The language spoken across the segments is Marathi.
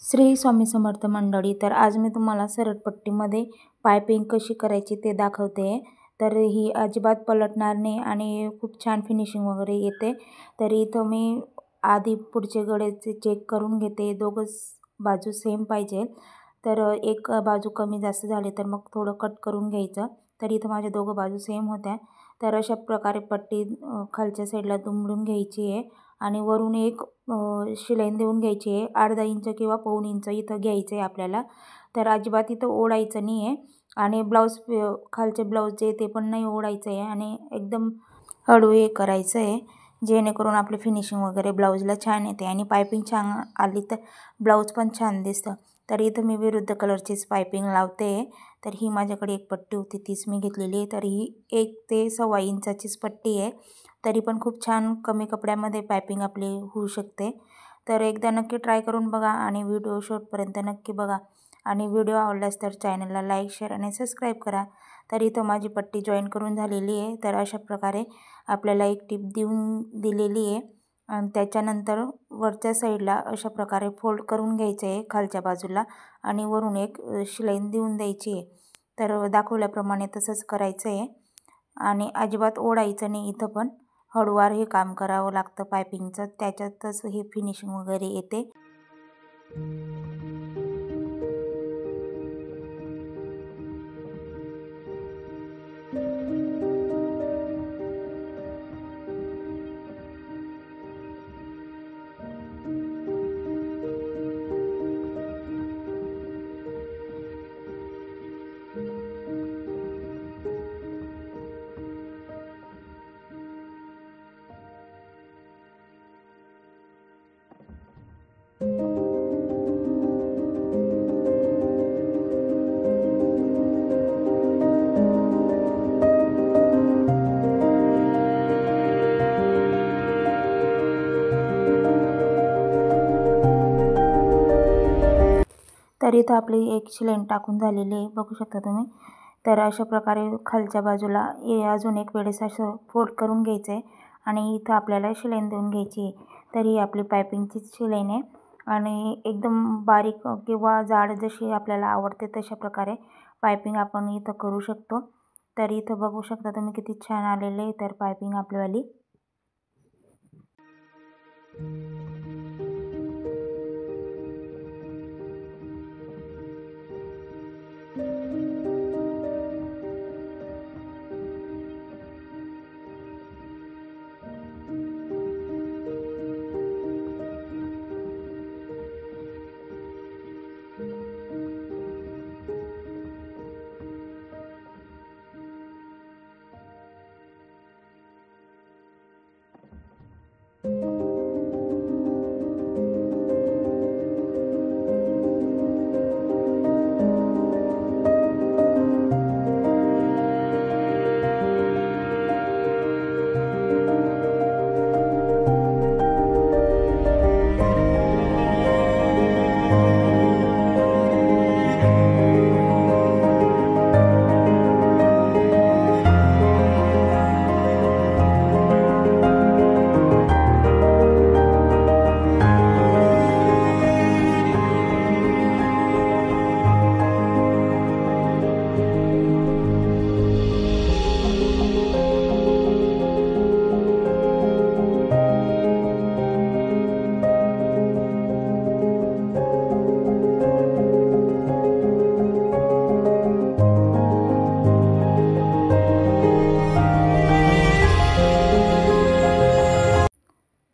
श्री स्वामी समर्थ मंडळी. तर आज मी तुम्हाला सरळपट्टीमध्ये पायपिंग कशी करायची ते दाखवते. तर ही अजिबात पलटणार नाही आणि खूप छान फिनिशिंग वगैरे येते. तर इथं मी आधी पुढचे गळेचे चेक करून घेते. दोघंच बाजू सेम पाहिजे. तर एक बाजू कमी जास्त झाली तर मग थोडं कट करून घ्यायचं. तर इथं माझ्या दोघं बाजू सेम होत्या. तर अशा प्रकारे पट्टी खालच्या साईडला दुमडून घ्यायची आहे आणि वरून एक शिलाई देऊन घ्यायची आहे. अर्धा इंच किंवा पाऊण इंच इथं घ्यायचं आहे आपल्याला. तर अजिबात इथं ओढायचं नाही आहे आणि ब्लाऊज खालचे ब्लाऊज जे ते पण नाही ओढायचं आहे आणि एकदम हळू हे करायचं आहे, जेणेकरून आपले फिनिशिंग वगैरे ब्लाऊजला छान येते आणि पायपिंग छान आली तर ब्लाऊज पण छान दिसतं. तर इथं मी विरुद्ध कलरचीच पायपिंग लावते. तर ही माझ्याकडे एक पट्टी होती तीच मी घेतलेली आहे. तर ही 1 ते 1.25 इंचाचीच पट्टी आहे. तरी पण खूप छान कमी कपड्यामध्ये पायपिंग आपली होऊ शकते. तर एकदा नक्की ट्राय करून बघा आणि व्हिडिओ शेवटपर्यंत नक्की बघा आणि व्हिडिओ आवडल्यास तर चॅनलला लाईक, शेअर आणि सबस्क्राईब करा. तर इथं माझी पट्टी जॉईन करून झालेली आहे. तर अशा प्रकारे आपल्याला एक टिप दिलेली आहे आणि त्याच्यानंतर वरच्या साईडला अशा प्रकारे फोल्ड करून घ्यायचं आहे खालच्या बाजूला आणि वरून एक शिलाई देऊन द्यायची आहे. तर दाखवल्याप्रमाणे तसंच करायचं आहे आणि अजिबात ओढायचं नाही. इथं पण हळूवार हे काम करावं लागतं पायपिंगचं, त्याच्यातच हे फिनिशिंग वगैरे येते. तर इथं आपली एक शिलाई टाकून झालेली आहे, बघू शकता तुम्ही. तर अशा प्रकारे खालच्या बाजूला अजून एक वेळेस असं फोल्ड करून घ्यायचं आहे आणि इथं आपल्याला शिलाई देऊन घ्यायची आहे. तर ही आपली पायपिंगचीच शिलाई आहे आणि एकदम बारीक किंवा जाड जशी आपल्याला आवडते तशा प्रकारे पायपिंग आपण इथं करू शकतो. तर इथं बघू शकता तुम्ही किती छान आलेले आहे तर पायपिंग आपल्यावाली.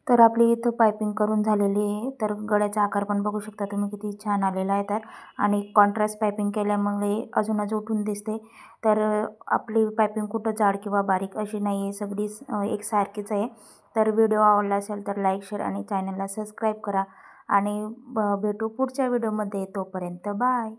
तर आपली इथं पायपिंग करून झालेली आहे. तर गळ्याचा आकार पण बघू शकता तुम्ही किती छान आलेला आहे. तर आणि कॉन्ट्रास्ट पायपिंग केल्यामुळे अजूनच उठून दिसते. तर आपली पायपिंग कुठं जाड किंवा बारीक अशी नाही आहे, सगळी एकसारखीच आहे. तर व्हिडिओ आवडला असेल तर लाईक, शेअर आणि चॅनलला सबस्क्राईब करा आणि भेटू पुढच्या व्हिडिओमध्ये. तोपर्यंत बाय.